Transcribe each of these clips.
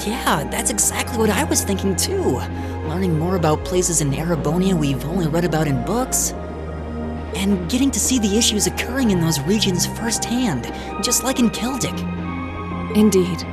Yeah, that's exactly what I was thinking too. Learning more about places in Erebonia we've only read about in books. And getting to see the issues occurring in those regions firsthand, just like in Celtic. Indeed.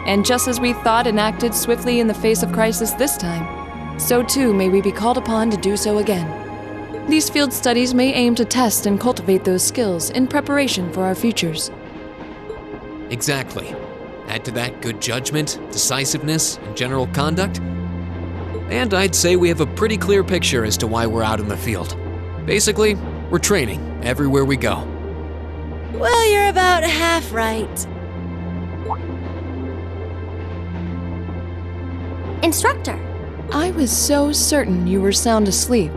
And just as we thought and acted swiftly in the face of crisis this time, so too may we be called upon to do so again. These field studies may aim to test and cultivate those skills in preparation for our futures. Exactly. Add to that good judgment, decisiveness, and general conduct, and I'd say we have a pretty clear picture as to why we're out in the field. Basically, we're training everywhere we go. Well, you're about half right. Instructor. I was so certain you were sound asleep.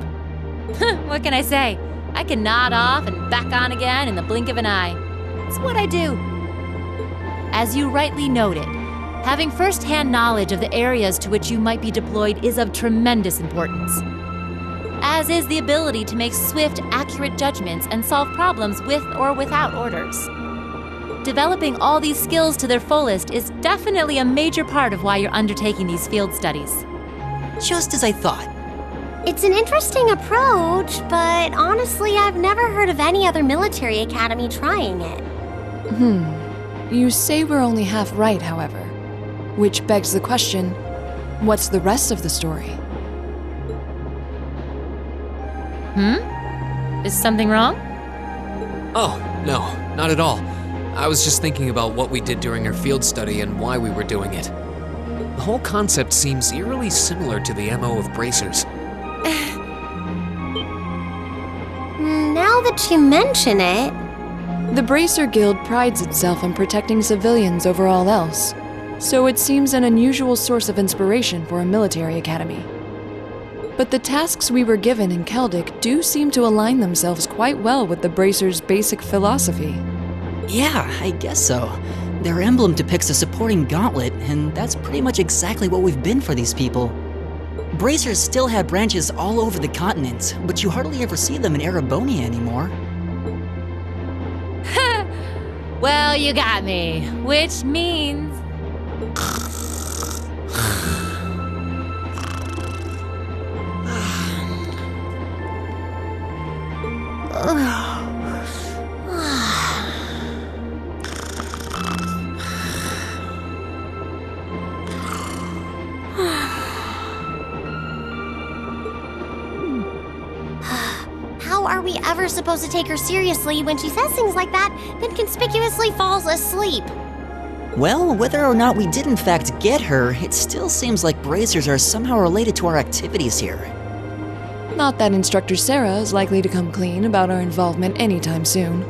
What can I say? I can nod off and back on again in the blink of an eye. It's what I do. As you rightly noted, having first-hand knowledge of the areas to which you might be deployed is of tremendous importance, as is the ability to make swift, accurate judgments and solve problems with or without orders. Developing all these skills to their fullest is definitely a major part of why you're undertaking these field studies. Just as I thought. It's an interesting approach, but honestly, I've never heard of any other military academy trying it. You say we're only half right, however. Which begs the question, what's the rest of the story? Is something wrong? Oh, no, not at all. I was just thinking about what we did during our field study and why we were doing it. The whole concept seems eerily similar to the MO of bracers. Now that you mention it, The Bracer Guild prides itself on protecting civilians over all else, so it seems an unusual source of inspiration for a military academy. But the tasks we were given in Celtic do seem to align themselves quite well with the Bracer's basic philosophy. Yeah, I guess so. Their emblem depicts a supporting gauntlet, and that's pretty much exactly what we've been for these people. Bracers still have branches all over the continent, but you hardly ever see them in Erebonia anymore. Well, you got me, which means... how are we ever supposed to take her seriously when she says things like that, then conspicuously falls asleep? Well, whether or not we did in fact get her, it still seems like bracers are somehow related to our activities here. Not that Instructor Sarah is likely to come clean about our involvement anytime soon.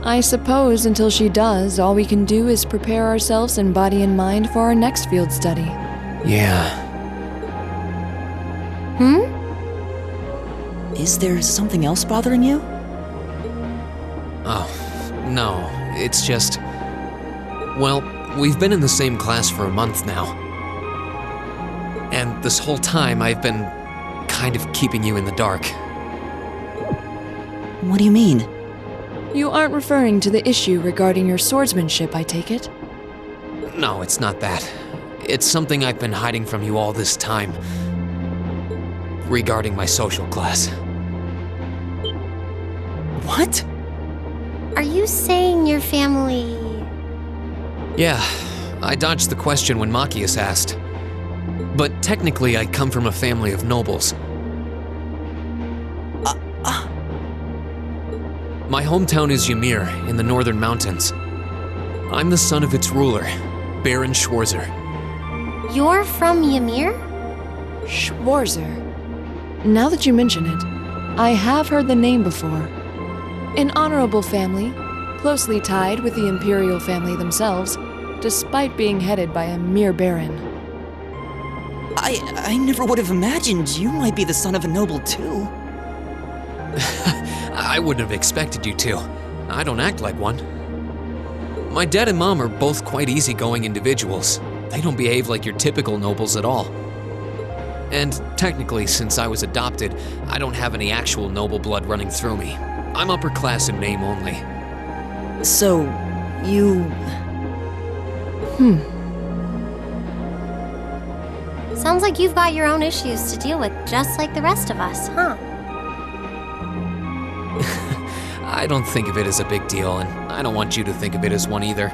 I suppose until she does, all we can do is prepare ourselves in body and mind for our next field study. Yeah. Is there something else bothering you? Oh, no, it's just... Well, we've been in the same class for a month now. And this whole time I've been kind of keeping you in the dark. What do you mean? You aren't referring to the issue regarding your swordsmanship, I take it? No, it's not that. It's something I've been hiding from you all this time. Regarding my social class. What? Are you saying your family... Yeah, I dodged the question when Machias asked. But technically, I come from a family of nobles. My hometown is Ymir, in the northern mountains. I'm the son of its ruler, Baron Schwarzer. You're from Ymir? Schwarzer. Now that you mention it, I have heard the name before. An honorable family, closely tied with the imperial family themselves, despite being headed by a mere baron. I never would have imagined you might be the son of a noble too. I wouldn't have expected you to. I don't act like one. My dad and mom are both quite easygoing individuals. They don't behave like your typical nobles at all. And technically, since I was adopted, I don't have any actual noble blood running through me. I'm upper class in name only. So, you... Sounds like you've got your own issues to deal with, just like the rest of us, huh? I don't think of it as a big deal, and I don't want you to think of it as one either.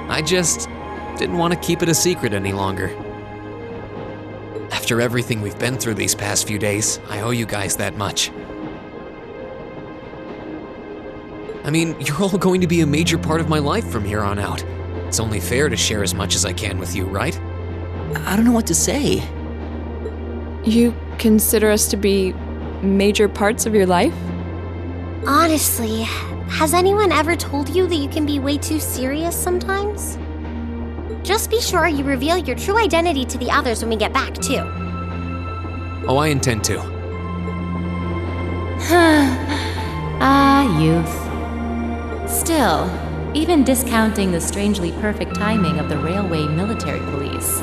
I just didn't want to keep it a secret any longer. After everything we've been through these past few days, I owe you guys that much. I mean, you're all going to be a major part of my life from here on out. It's only fair to share as much as I can with you, right? I don't know what to say. You consider us to be major parts of your life? Honestly, has anyone ever told you that you can be way too serious sometimes? Just be sure you reveal your true identity to the others when we get back, too. Oh, I intend to. Ah, youth. Still, even discounting the strangely perfect timing of the railway military police,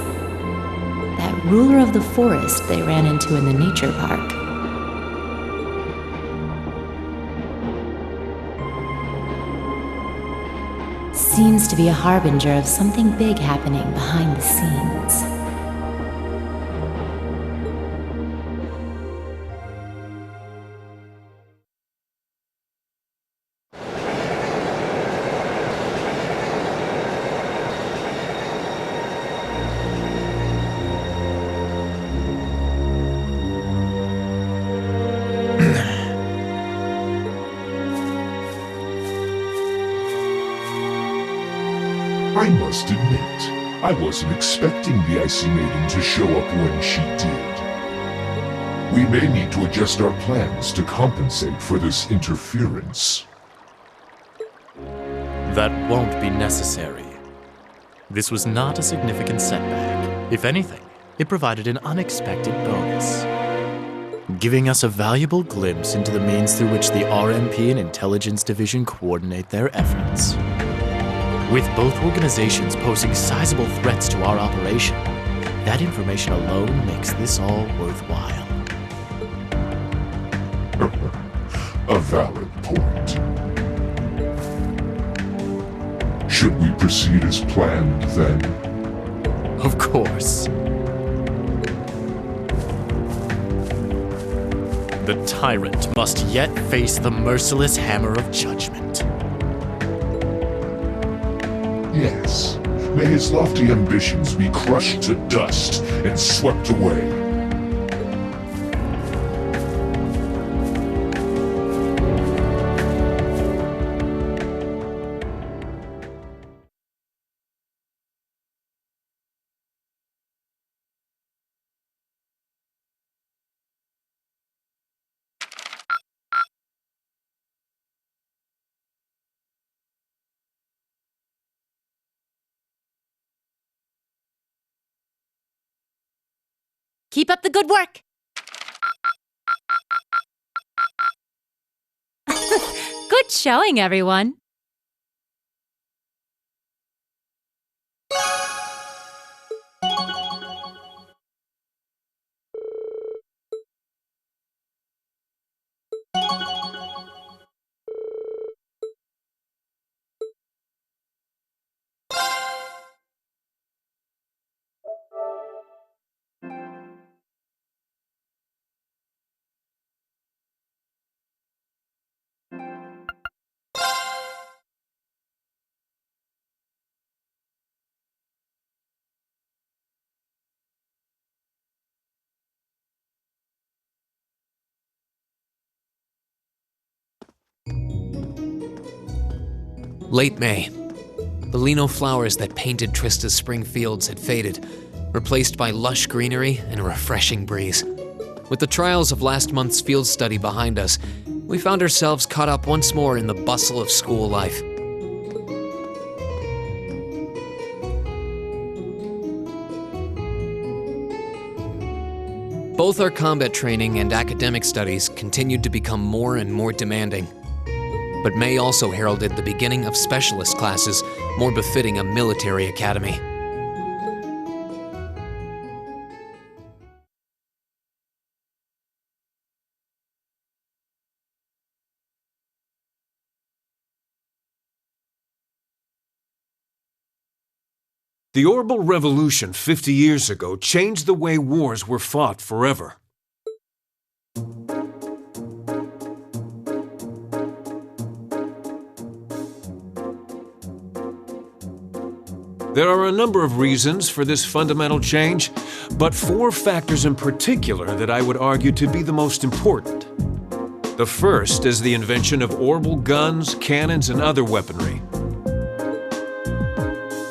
that ruler of the forest they ran into in the nature park. Seems to be a harbinger of something big happening behind the scenes. I must admit, I wasn't expecting the Icy Maiden to show up when she did. We may need to adjust our plans to compensate for this interference. That won't be necessary. This was not a significant setback. If anything, it provided an unexpected bonus, giving us a valuable glimpse into the means through which the RMP and Intelligence Division coordinate their efforts. With both organizations posing sizable threats to our operation, that information alone makes this all worthwhile. A valid point. Should we proceed as planned, then? Of course. The tyrant must yet face the merciless hammer of judgment. Yes. May his lofty ambitions be crushed to dust and swept away. Keep up the good work! Good showing, everyone. Late May. The lino flowers that painted Trista's spring fields had faded, replaced by lush greenery and a refreshing breeze. With the trials of last month's field study behind us, we found ourselves caught up once more in the bustle of school life. Both our combat training and academic studies continued to become more and more demanding. But May also heralded the beginning of specialist classes more befitting a military academy. The Orbital Revolution 50 years ago changed the way wars were fought forever. There are a number of reasons for this fundamental change, but 4 factors in particular that I would argue to be the most important. The first is the invention of orbital guns, cannons, and other weaponry.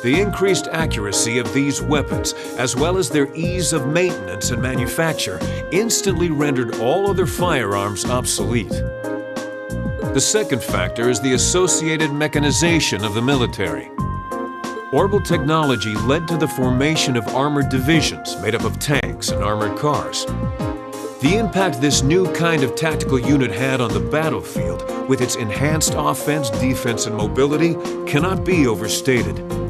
The increased accuracy of these weapons, as well as their ease of maintenance and manufacture, instantly rendered all other firearms obsolete. The second factor is the associated mechanization of the military. Orbital technology led to the formation of armored divisions made up of tanks and armored cars. The impact this new kind of tactical unit had on the battlefield, with its enhanced offense, defense, and mobility, cannot be overstated.